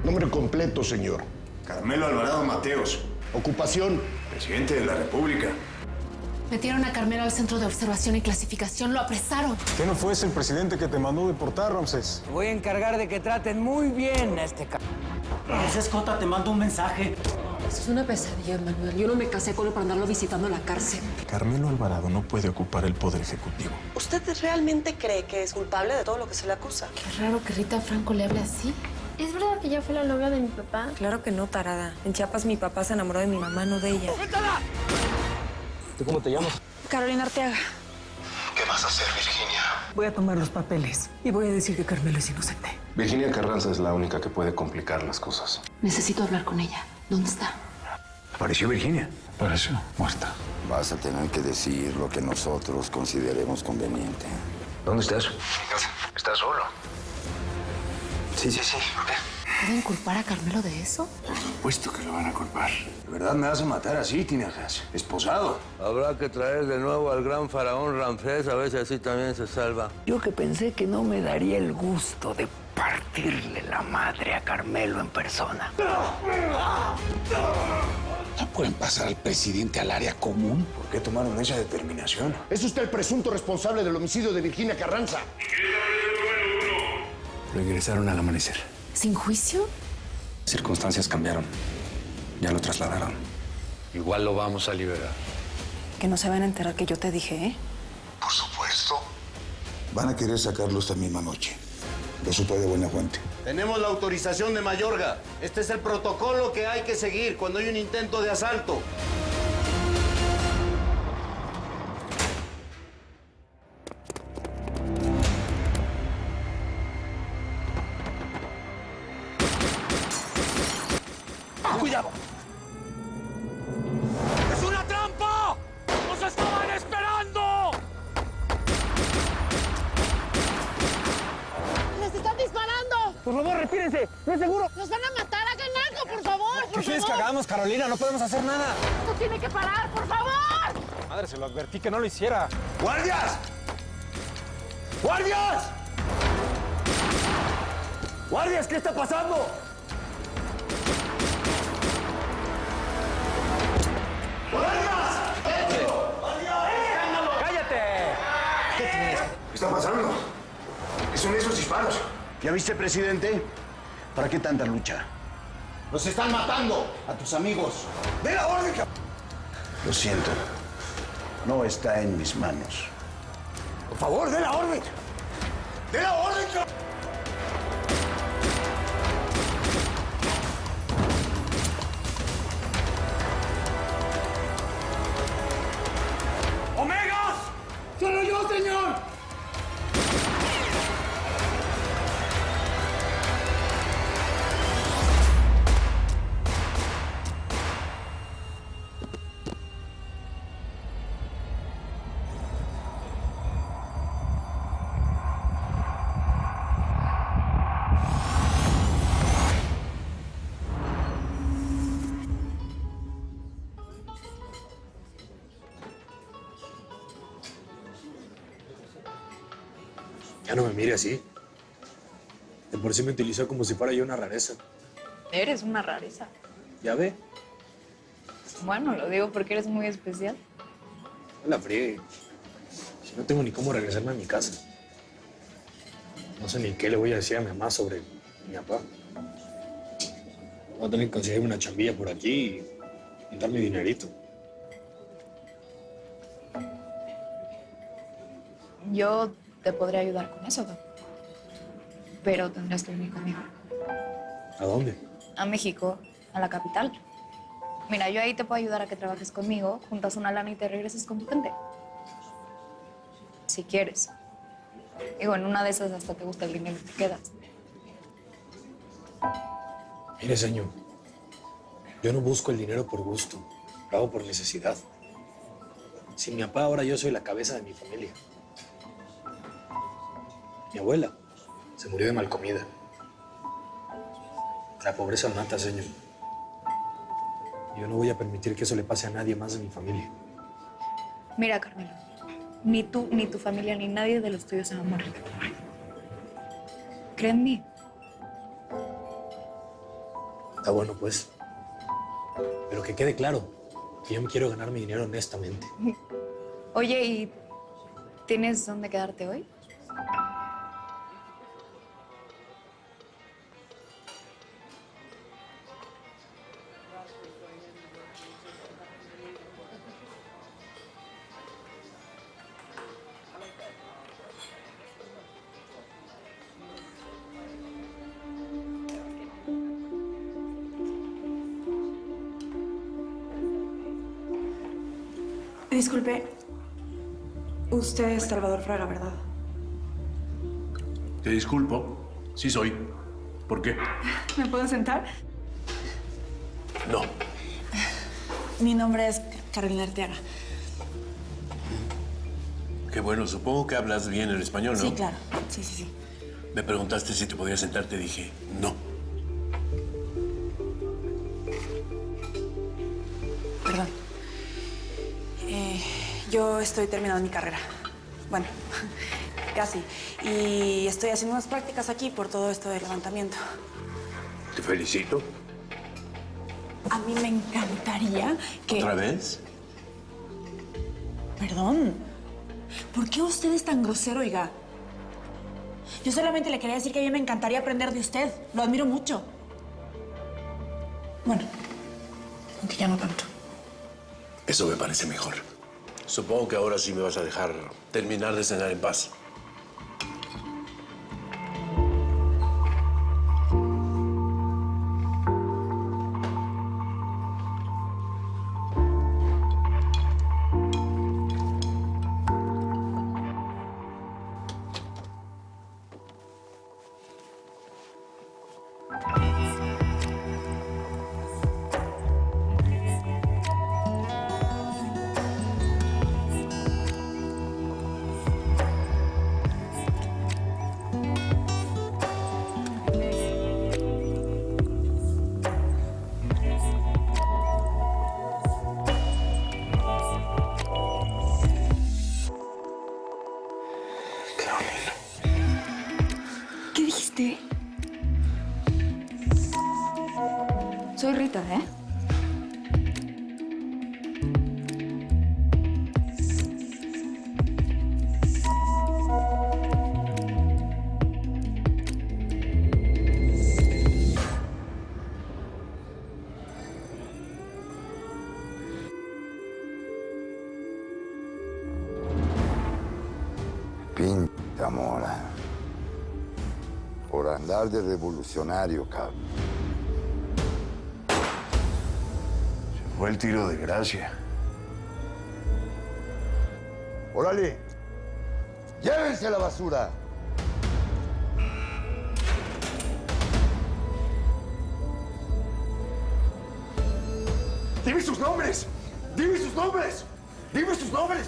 Nombre completo, señor. Carmelo Alvarado Mateos. Ocupación. Presidente de la República. Metieron a Carmelo al centro de observación y clasificación. Lo apresaron. ¿Qué no fue ese el presidente que te mandó deportar, Ramsés? Voy a encargar de que traten muy bien a este Ese escota te manda un mensaje. Eso es una pesadilla, Manuel. Yo no me casé con él para andarlo visitando a la cárcel. Carmelo Alvarado no puede ocupar el poder ejecutivo. ¿Usted realmente cree que es culpable de todo lo que se le acusa? Qué raro que Rita Franco le hable así. ¿Es verdad que ella fue la novia de mi papá? Claro que no, tarada. En Chiapas mi papá se enamoró de mi mamá, no de ella. ¿Tú cómo te llamas? Carolina Arteaga. ¿Qué vas a hacer, Virginia? Voy a tomar los papeles y voy a decir que Carmelo es inocente. Virginia Carranza es la única que puede complicar las cosas. Necesito hablar con ella. ¿Dónde está? ¿Apareció Virginia? Pareció muerta. Vas a tener que decir lo que nosotros consideremos conveniente. ¿Dónde estás? En casa. ¿Estás solo? Sí. ¿Por qué? ¿Pueden culpar a Carmelo de eso? Por supuesto que lo van a culpar. ¿De verdad me vas a matar así, Tinajas? Esposado. Habrá que traer de nuevo al gran faraón Ramsés, a ver si así también se salva. Yo que pensé que no me daría el gusto de partirle la madre a Carmelo en persona. ¿No pueden pasar al presidente al área común? ¿Por qué tomaron esa determinación? ¿Es usted el presunto responsable del homicidio de Virginia Carranza? Lo ingresaron al amanecer. ¿Sin juicio? Circunstancias cambiaron. Ya lo trasladaron. Igual lo vamos a liberar. Que no se van a enterar que yo te dije, ¿eh? Por supuesto. Van a querer sacarlo esta misma noche. Lo supe de buena fuente. Tenemos la autorización de Mayorga. Este es el protocolo que hay que seguir cuando hay un intento de asalto. ¡Cuidado! ¡Es una trampa! ¡Nos estaban esperando! ¡Les están disparando! Por favor, retírense, no es seguro. ¡Nos van a matar! ¡Hagan algo, por favor! ¿Qué quieres que hagamos, Carolina? No podemos hacer nada. ¡Esto tiene que parar, por favor! Madre, se lo advertí que no lo hiciera. ¡Guardias! ¡Guardias! ¡Guardias! ¿Qué está pasando? ¿Qué está pasando? ¿Qué son esos disparos? ¿Ya viste, presidente? ¿Para qué tanta lucha? ¡Nos están matando a tus amigos! ¡De la orden, Lo siento. No está en mis manos. Por favor, de la orden! ¡De la orden, ¡Omegas! ¡Solo yo, señor! Ya no me mire así. De por sí me utilizó como si fuera yo una rareza. Eres una rareza. ¿Ya ve? Bueno, lo digo porque eres muy especial. No la friegue. Si no tengo ni cómo regresarme a mi casa. No sé ni qué le voy a decir a mi mamá sobre mi papá. Voy a tener que conseguirme una chambilla por aquí y darme dinerito. Yo te podría ayudar con eso, pero tendrás que venir conmigo. ¿A dónde? A México, a la capital. Mira, yo ahí te puedo ayudar a que trabajes conmigo, juntas una lana y te regreses con tu gente. Si quieres. Digo, en una de esas hasta te gusta el dinero y te quedas. Mire, señor. Yo no busco el dinero por gusto. Lo hago por necesidad. Sin mi papá, ahora yo soy la cabeza de mi familia. Mi abuela se murió de mal comida. La pobreza mata, señor. Yo no voy a permitir que eso le pase a nadie más de mi familia. Mira, Carmelo, ni tú, ni tu familia, ni nadie de los tuyos se va a morir. Cree en mí. Está bueno, pues. Pero que quede claro que yo me quiero ganar mi dinero honestamente. Oye, ¿y tienes dónde quedarte hoy? Disculpe, usted es Salvador Fraga, ¿verdad? Te disculpo. Sí soy. ¿Por qué? ¿Me puedo sentar? No. Mi nombre es Carolina Arteaga. Qué bueno. Supongo que hablas bien el español, ¿no? Sí, claro. Sí, sí, sí. Me preguntaste si te podía sentar. Te dije no. Perdón. Yo estoy terminando mi carrera. Bueno, casi. Y estoy haciendo unas prácticas aquí por todo esto del levantamiento. Te felicito. A mí me encantaría que... ¿Otra vez? Perdón. ¿Por qué usted es tan grosero, oiga? Yo solamente le quería decir que a mí me encantaría aprender de usted. Lo admiro mucho. Bueno, aunque ya no tanto. Eso me parece mejor. Supongo que ahora sí me vas a dejar terminar de cenar en paz. ¿Qué dijiste? Soy Rita, ¿eh? Pinta mora. Por andar de revolucionario, cabrón. Se fue el tiro de gracia. ¡Órale! ¡Llévense la basura! ¡Dime sus nombres! ¡Dime sus nombres! ¡Dime sus nombres!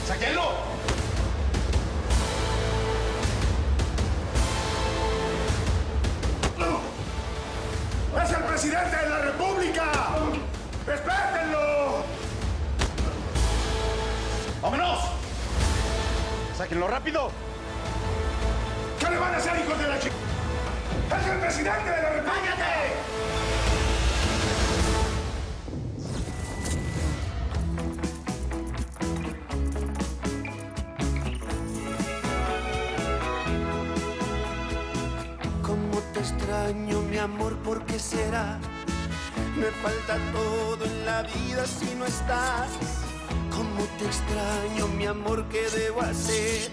¡Sáquenlo! ¡Es el presidente de la República! ¡Respétenlo! ¡Vámonos! ¡Sáquenlo rápido! ¿Qué le van a hacer, hijos de la chica? ¡Es el presidente de la República! Cómo te extraño, mi amor, ¿por qué será? Me falta todo en la vida si no estás. Cómo te extraño, mi amor, ¿qué debo hacer?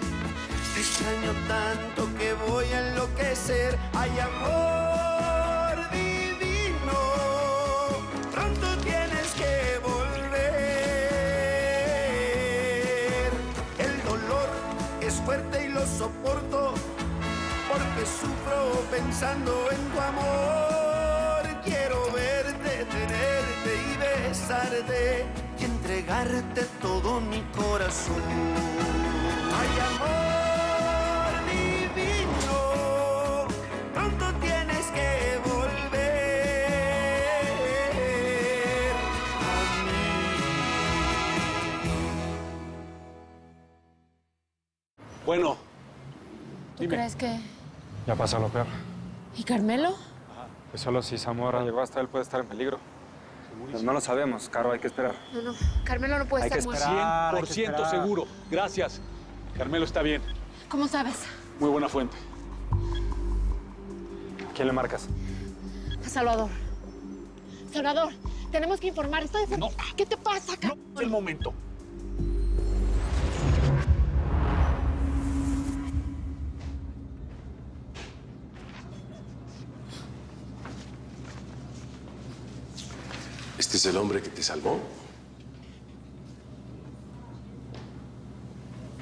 Te extraño tanto que voy a enloquecer. Ay, amor divino, pronto tienes que volver. El dolor es fuerte y lo soporto, porque sufro pensando en tu amor. Quiero verte, tenerte y besarte y entregarte todo mi corazón. Ay, amor divino, pronto tienes que volver a mí. Bueno. ¿Tú crees que...? Ya pasa lo peor. ¿Y Carmelo? Pues solo si Zamora llegó hasta él puede estar en peligro. Pues no lo sabemos, Caro, hay que esperar. No, Carmelo no puede estar muerto. 100% seguro. Gracias. Carmelo está bien. ¿Cómo sabes? Muy buena fuente. ¿Quién le marcas? A Salvador. Salvador, tenemos que informar. No. ¿Qué te pasa, Carmelo? No es el momento. ¿Este es el hombre que te salvó?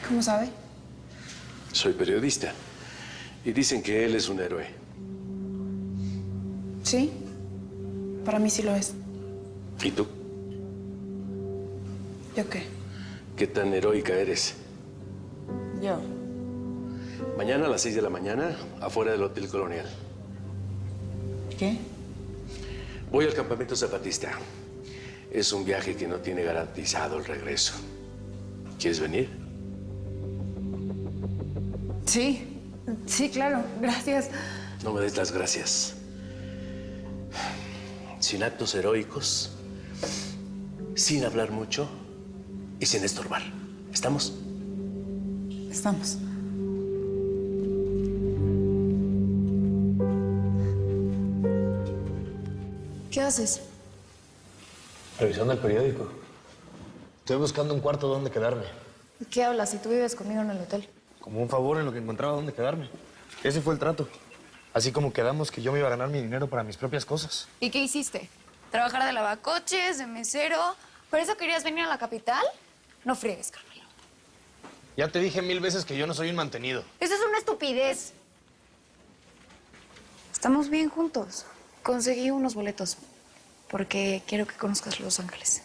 ¿Cómo sabe? Soy periodista. Y dicen que él es un héroe. Sí, para mí sí lo es. ¿Y tú? ¿Yo qué? ¿Qué tan heroica eres? Yo. Mañana a las 6 de la mañana, afuera del Hotel Colonial. ¿Qué? Voy al campamento zapatista. Es un viaje que no tiene garantizado el regreso. ¿Quieres venir? Sí, claro, gracias. No me des las gracias. Sin actos heroicos, sin hablar mucho y sin estorbar. ¿Estamos? Estamos. ¿Qué haces? Revisando el periódico. Estoy buscando un cuarto donde quedarme. ¿Qué hablas si tú vives conmigo en el hotel? Como un favor en lo que encontraba donde quedarme. Ese fue el trato. Así como quedamos que yo me iba a ganar mi dinero para mis propias cosas. ¿Y qué hiciste? ¿Trabajar de lavacoches, de mesero? ¿Por eso querías venir a la capital? No friegues, Carmelo. Ya te dije 1000 veces que yo no soy un mantenido. Eso es una estupidez. Estamos bien juntos. Conseguí unos boletos porque quiero que conozcas Los Ángeles.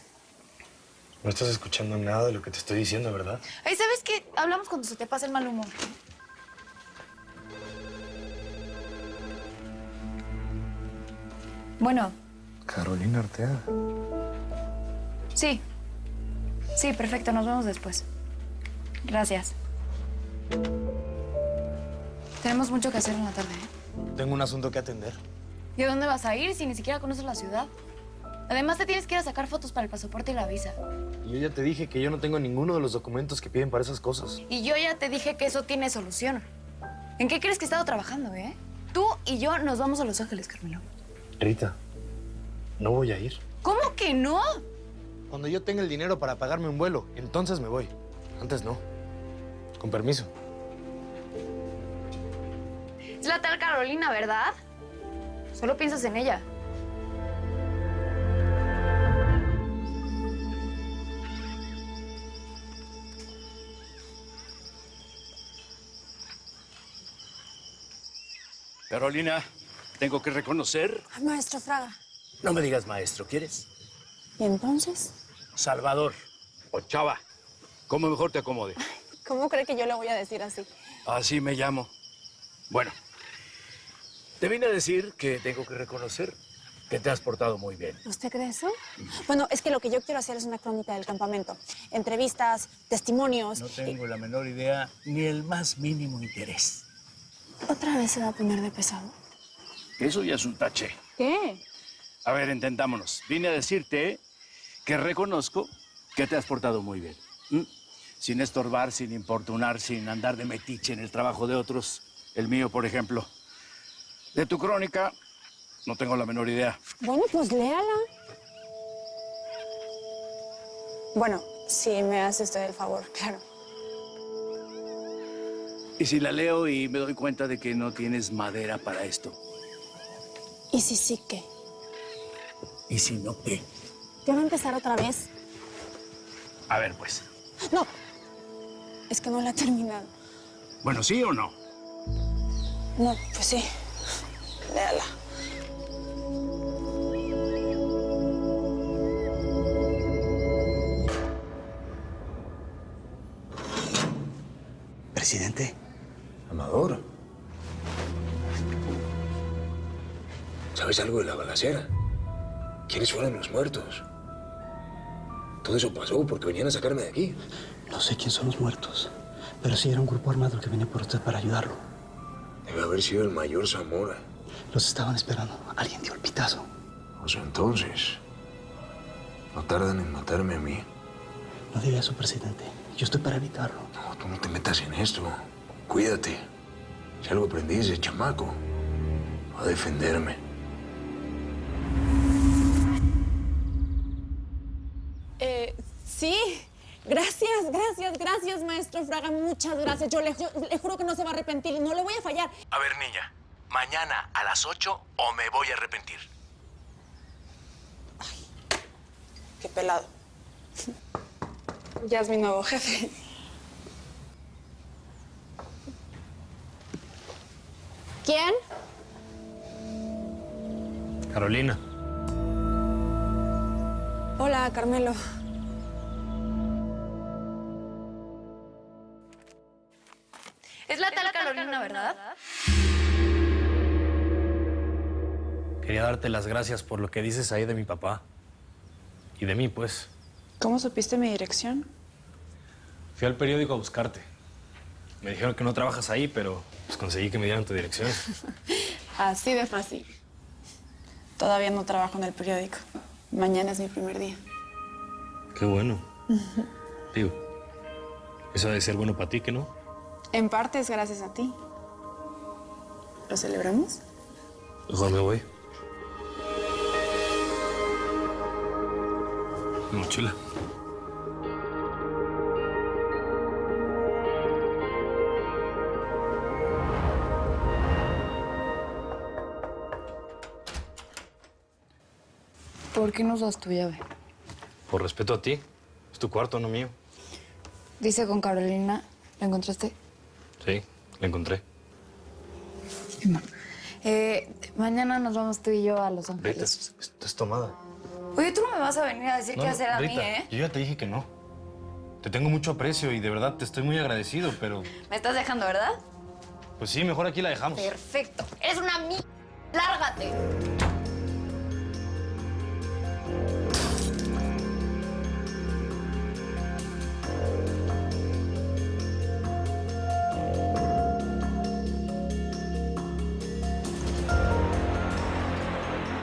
No estás escuchando nada de lo que te estoy diciendo, ¿verdad? Ay, ¿sabes qué? Hablamos cuando se te pase el mal humor. Bueno. Carolina Arteaga. Sí. Sí, perfecto. Nos vemos después. Gracias. Tenemos mucho que hacer en la tarde, ¿eh? Tengo un asunto que atender. ¿Y a dónde vas a ir si ni siquiera conoces la ciudad? Además, te tienes que ir a sacar fotos para el pasaporte y la visa. Y yo ya te dije que yo no tengo ninguno de los documentos que piden para esas cosas. Y yo ya te dije que eso tiene solución. ¿En qué crees que he estado trabajando, eh? Tú y yo nos vamos a Los Ángeles, Carmelo. Rita, no voy a ir. ¿Cómo que no? Cuando yo tenga el dinero para pagarme un vuelo, entonces me voy. Antes no. Con permiso. Es la tal Carolina, ¿verdad? Solo piensas en ella. Carolina, tengo que reconocer... Maestro Fraga. No me digas maestro, ¿quieres? ¿Y entonces? Salvador o Chava, como mejor te acomode. ¿Cómo cree que yo le voy a decir así? Así me llamo. Bueno, te vine a decir que tengo que reconocer que te has portado muy bien. ¿Usted cree eso? Bueno, es que lo que yo quiero hacer es una crónica del campamento. Entrevistas, testimonios... No tengo la menor idea ni el más mínimo interés. ¿Otra vez se va a poner de pesado? Eso ya es un tache. ¿Qué? A ver, entendámonos. Vine a decirte que reconozco que te has portado muy bien. Sin estorbar, sin importunar, sin andar de metiche en el trabajo de otros. El mío, por ejemplo. De tu crónica, no tengo la menor idea. Bueno, pues léala. Bueno, si me hace usted el favor, claro. ¿Y si la leo y me doy cuenta de que no tienes madera para esto? ¿Y si sí qué? ¿Y si no qué? ¿Ya va a empezar otra vez? A ver, pues. No, es que no la he terminado. Bueno, ¿sí o no? No, pues sí. Léala. Presidente. Amador. ¿Sabes algo de la balacera? ¿Quiénes fueron los muertos? Todo eso pasó porque venían a sacarme de aquí. No sé quién son los muertos, pero sí era un grupo armado que venía por usted para ayudarlo. Debe haber sido el mayor Zamora. Los estaban esperando. Alguien dio el pitazo. O sea, entonces, no tardan en matarme a mí. No diga eso, presidente. Yo estoy para evitarlo. No, tú no te metas en esto. Cuídate. Si algo aprendí de chamaco, a defenderme. Sí. Gracias, maestro Fraga. Muchas gracias. Yo le juro que no se va a arrepentir y no le voy a fallar. A ver, niña, mañana a las 8 o me voy a arrepentir. Qué pelado. Ya es mi nuevo jefe. ¿Quién? Carolina. Hola, Carmelo. Es la tal Carolina, ¿verdad? Quería darte las gracias por lo que dices ahí de mi papá. Y de mí, pues. ¿Cómo supiste mi dirección? Fui al periódico a buscarte. Me dijeron que no trabajas ahí, pero pues conseguí que me dieran tu dirección. Así de fácil. Todavía no trabajo en el periódico. Mañana es mi primer día. Qué bueno. Digo, eso debe ser bueno para ti, ¿que no? En parte es gracias a ti. ¿Lo celebramos? Mejor me voy. Mi mochila. ¿Por qué nos das tu llave? Por respeto a ti. Es tu cuarto, no mío. Dice con Carolina, ¿la encontraste? Sí, la encontré. Mañana nos vamos tú y yo a Los Rita, Ángeles. estás tomada. Oye, tú no me vas a venir a decir qué hacer a Rita, mí, ¿eh? yo ya te dije que no. Te tengo mucho aprecio y de verdad te estoy muy agradecido, pero... Me estás dejando, ¿verdad? Pues sí, mejor aquí la dejamos. Perfecto. Eres una ¡Lárgate!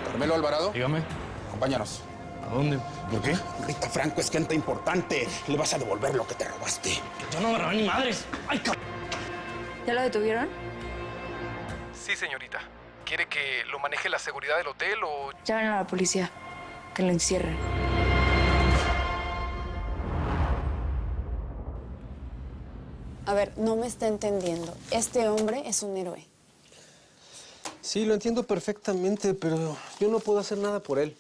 Carmelo Alvarado. Dígame. Acompáñanos. ¿A dónde? ¿Por qué? Rita Franco es gente importante. Le vas a devolver lo que te robaste. Yo no me robé ni madres. ¡Ay, ¿Ya lo detuvieron? Sí, señorita. ¿Quiere que lo maneje la seguridad del hotel o...? Llamen a la policía. Que lo encierren. A ver, no me está entendiendo. Este hombre es un héroe. Sí, lo entiendo perfectamente, pero yo no puedo hacer nada por él.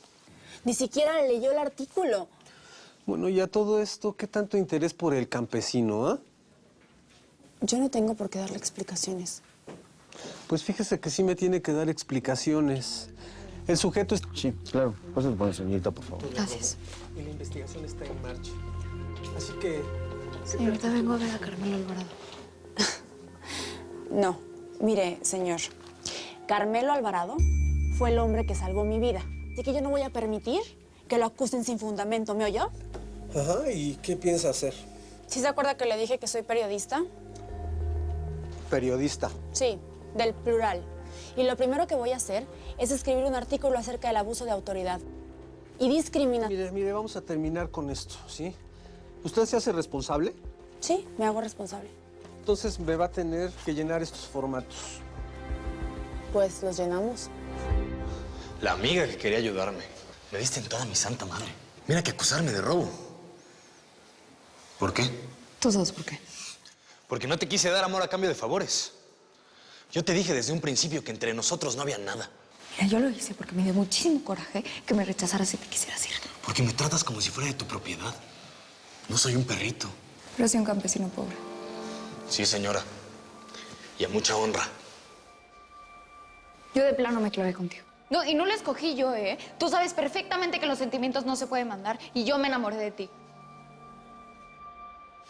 Ni siquiera leyó el artículo. Bueno, ya todo esto, ¿qué tanto interés por el campesino, ah? Yo no tengo por qué darle explicaciones. Pues fíjese que sí me tiene que dar explicaciones. El sujeto es... Sí, claro. Pásale por la señorita, por favor. Gracias. Y la investigación está en marcha. Así que... Señorita, vengo a ver a Carmelo Alvarado. No, mire, señor. Carmelo Alvarado fue el hombre que salvó mi vida. Así que yo no voy a permitir que lo acusen sin fundamento, ¿me oyó? Ajá, ¿y qué piensa hacer? ¿Sí se acuerda que le dije que soy periodista? Periodista. Sí, del plural. Y lo primero que voy a hacer es escribir un artículo acerca del abuso de autoridad y discriminación. Mire, vamos a terminar con esto, ¿sí? ¿Usted se hace responsable? Sí, me hago responsable. Entonces me va a tener que llenar estos formatos. Pues los llenamos. La amiga que quería ayudarme. Me diste en toda mi santa madre. Mira que acusarme de robo. ¿Por qué? Tú sabes por qué. Porque no te quise dar amor a cambio de favores. Yo te dije desde un principio que entre nosotros no había nada. Mira, yo lo hice porque me dio muchísimo coraje que me rechazaras y te quisieras ir. Porque me tratas como si fuera de tu propiedad. No soy un perrito. Pero soy un campesino pobre. Sí, señora. Y a mucha honra. Yo de plano me clavé contigo. No, y no la escogí yo, ¿eh? Tú sabes perfectamente que los sentimientos no se pueden mandar y yo me enamoré de ti.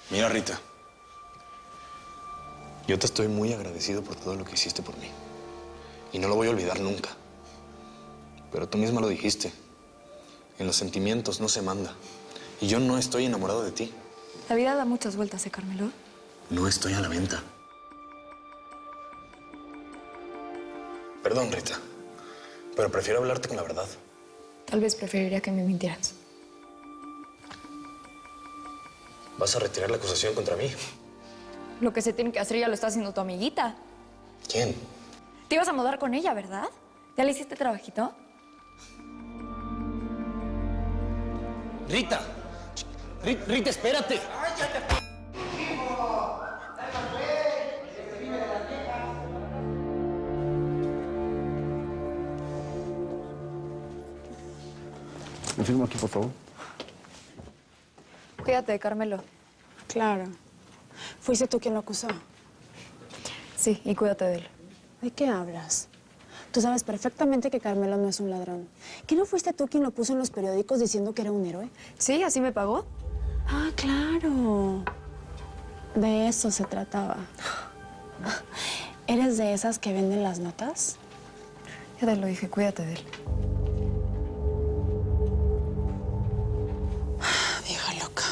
Mira, Rita. Yo te estoy muy agradecido por todo lo que hiciste por mí. Y no lo voy a olvidar nunca. Pero tú misma lo dijiste. En los sentimientos no se manda. Y yo no estoy enamorado de ti. La vida da muchas vueltas, ¿eh, Carmelo? No estoy a la venta. Perdón, Rita, pero prefiero hablarte con la verdad. Tal vez preferiría que me mintieras. ¿Vas a retirar la acusación contra mí? Lo que se tiene que hacer ya lo está haciendo tu amiguita. ¿Quién? Te ibas a mudar con ella, ¿verdad? ¿Ya le hiciste trabajito? ¡Rita! ¡Rita, espérate! ¿Me firmo aquí, por favor? Cuídate de Carmelo. Claro. ¿Fuiste tú quien lo acusó? Sí, y cuídate de él. ¿De qué hablas? Tú sabes perfectamente que Carmelo no es un ladrón. ¿Que no fuiste tú quien lo puso en los periódicos diciendo que era un héroe? Sí, así me pagó. Ah, claro. De eso se trataba. ¿Eres de esas que venden las notas? Ya te lo dije, cuídate de él. Vieja loca.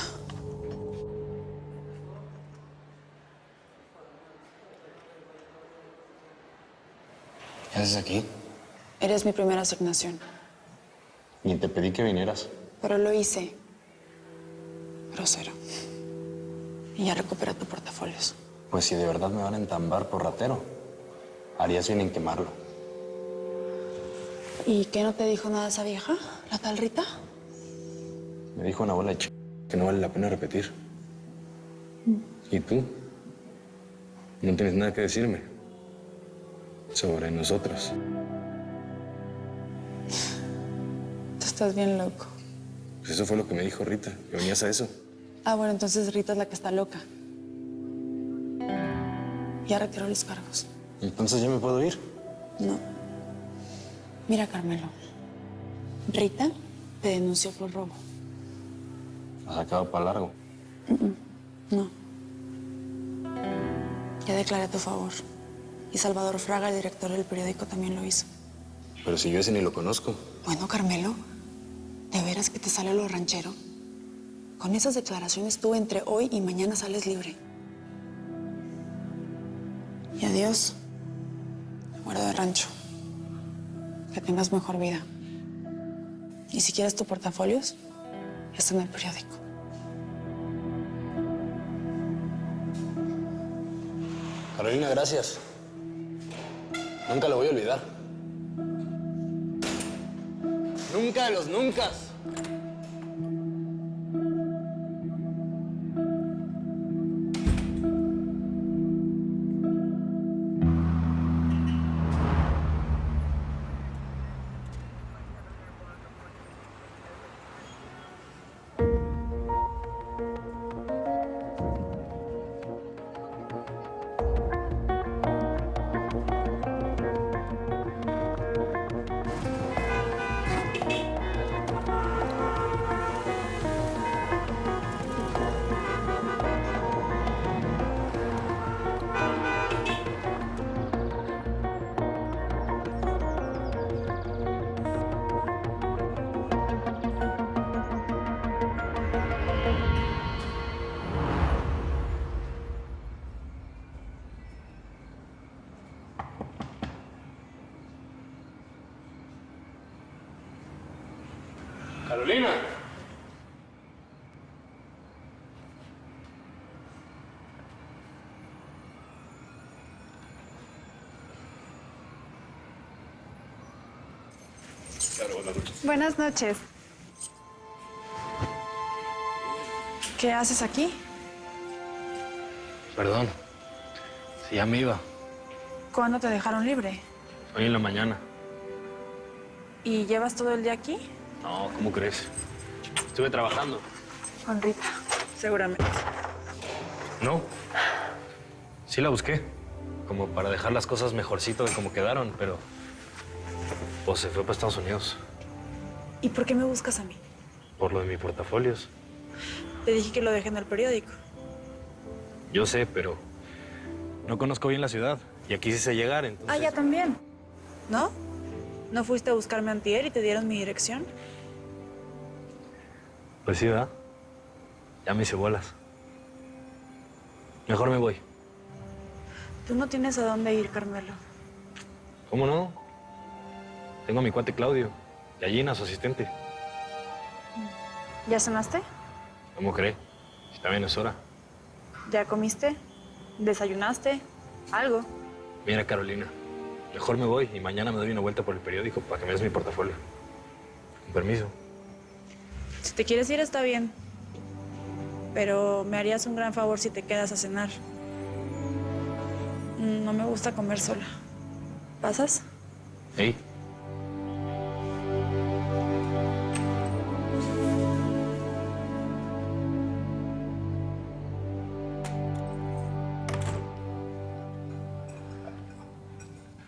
¿Qué haces aquí? Eres mi primera asignación, Ni te pedí que vinieras. pero lo hice. Grosero. Y ya recuperé tu portafolios. Pues si de verdad me van a entambar por ratero, harías bien en quemarlo. ¿Y qué no te dijo nada esa vieja, la tal Rita? Me dijo una bola de que no vale la pena repetir. ¿Y tú? No tienes nada que decirme sobre nosotros. Tú estás bien loco. Pues eso fue lo que me dijo Rita, que venías a eso. Ah, bueno, entonces Rita es la que está loca. Ya retiró los cargos. Entonces ya me puedo ir. No. Mira, Carmelo. Rita te denunció por robo. Has sacado para largo. No. Ya declaré a tu favor. Y Salvador Fraga, el director del periódico, también lo hizo. Pero si yo ese ni lo conozco. Bueno, Carmelo, ¿de veras que te sale lo ranchero? Con esas declaraciones tú entre hoy y mañana sales libre. Y adiós, güero de rancho. Que tengas mejor vida. Y si quieres tu portafolios, está en el periódico. Carolina, gracias. Nunca lo voy a olvidar. Nunca de los nunca. Carolina. Claro, buenas noches. Buenas noches. ¿Qué haces aquí? Perdón. Si ya me iba. ¿Cuándo te dejaron libre? Hoy en la mañana. ¿Y llevas todo el día aquí? No, ¿cómo crees? Estuve trabajando. Con Rita, seguramente. No. Sí la busqué. Como para dejar las cosas mejorcito de como quedaron, pero... pues se fue para Estados Unidos. ¿Y por qué me buscas a mí? Por lo de mi portafolios. Te dije que lo dejé en el periódico. Yo sé, pero... no conozco bien la ciudad. Y aquí sí sé llegar, entonces... Ah, ya también. ¿No? ¿No fuiste a buscarme antier y te dieron mi dirección? Pues sí, ¿verdad? Ya me hice bolas. Mejor me voy. Tú no tienes a dónde ir, Carmelo. ¿Cómo no? Tengo a mi cuate Claudio y a Gina, su asistente. ¿Ya cenaste? ¿Cómo cree? Si también es hora. ¿Ya comiste? ¿Desayunaste? ¿Algo? Mira, Carolina, mejor me voy y mañana me doy una vuelta por el periódico para que me des mi portafolio. Con permiso. Si te quieres ir, está bien. Pero me harías un gran favor si te quedas a cenar. No me gusta comer sola. ¿Pasas? ¿Hey?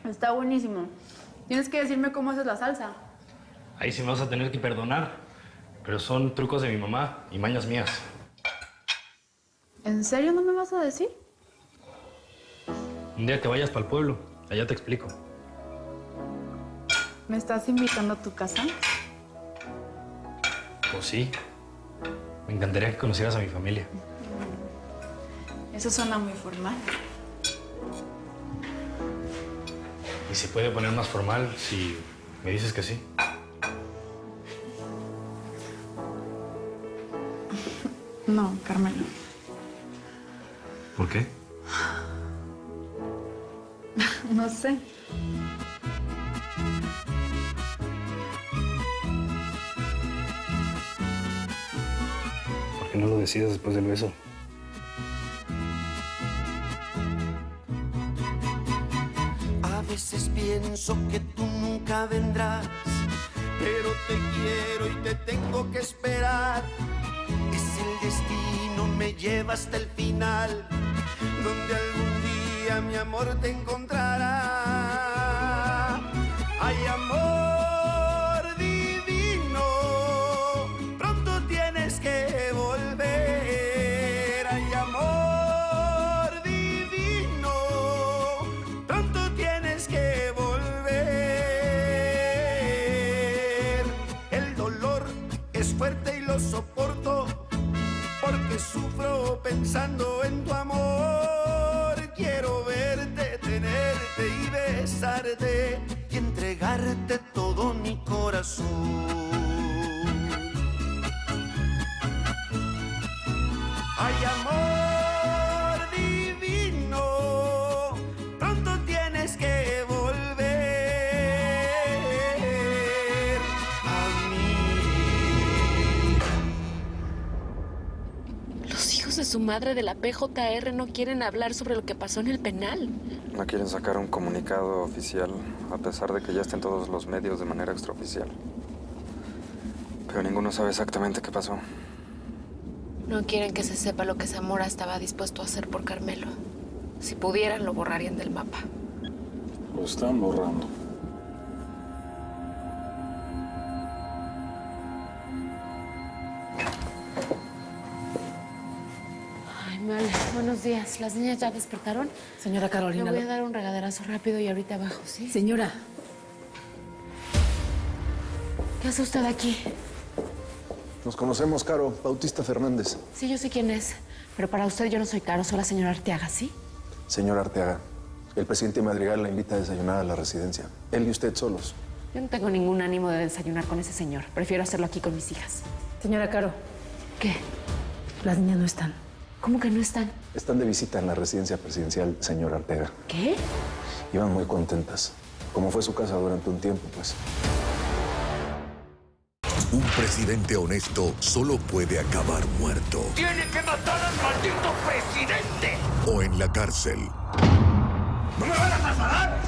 Está buenísimo. Tienes que decirme cómo haces la salsa. Ahí sí me vas a tener que perdonar, pero son trucos de mi mamá y mañas mías. ¿En serio no me vas a decir? Un día que vayas para el pueblo, allá te explico. ¿Me estás invitando a tu casa? Pues sí. Me encantaría que conocieras a mi familia. Eso suena muy formal. Y se puede poner más formal si me dices que sí. No, Carmelo. ¿Por qué? No sé. ¿Por qué no lo decides después del beso? A veces pienso que tú nunca vendrás, pero te quiero y te tengo que esperar. Es el destino, me lleva hasta el final, donde algún día mi amor te encontrará. Hay amor divino, pronto tienes que volver. Hay amor divino, pronto tienes que volver. El dolor es fuerte y lo soporto, porque sufro pensando en tu amor. Quiero verte, tenerte y besarte y entregarte todo mi corazón. Hay amor divino, pronto tienes que volver a mí. Los hijos de su madre de la PJR no quieren hablar sobre lo que pasó en el penal. No quieren sacar un comunicado oficial, a pesar de que ya estén todos los medios de manera extraoficial. Pero ninguno sabe exactamente qué pasó. No quieren que se sepa lo que Zamora estaba dispuesto a hacer por Carmelo. Si pudieran, lo borrarían del mapa. Lo están borrando. Ay, Male, buenos días. ¿Las niñas ya despertaron? Señora Carolina. Le voy a dar un regaderazo rápido y ahorita abajo, ¿sí? Señora. ¿Qué hace usted aquí? Nos conocemos, Caro. Bautista Fernández. Sí, yo sé quién es. Pero para usted yo no soy Caro, soy la señora Arteaga, ¿sí? Señor Arteaga, el presidente Madrigal la invita a desayunar a la residencia. Él y usted solos. Yo no tengo ningún ánimo de desayunar con ese señor. Prefiero hacerlo aquí con mis hijas. Señora Caro. ¿Qué? Las niñas no están. ¿Cómo que no están? Están de visita en la residencia presidencial, señor Arteaga. ¿Qué? Iban muy contentas. Como fue su casa durante un tiempo, pues. Un presidente honesto solo puede acabar muerto. ¡Tiene que matar al maldito presidente! O en la cárcel. ¡No me van a trasladar!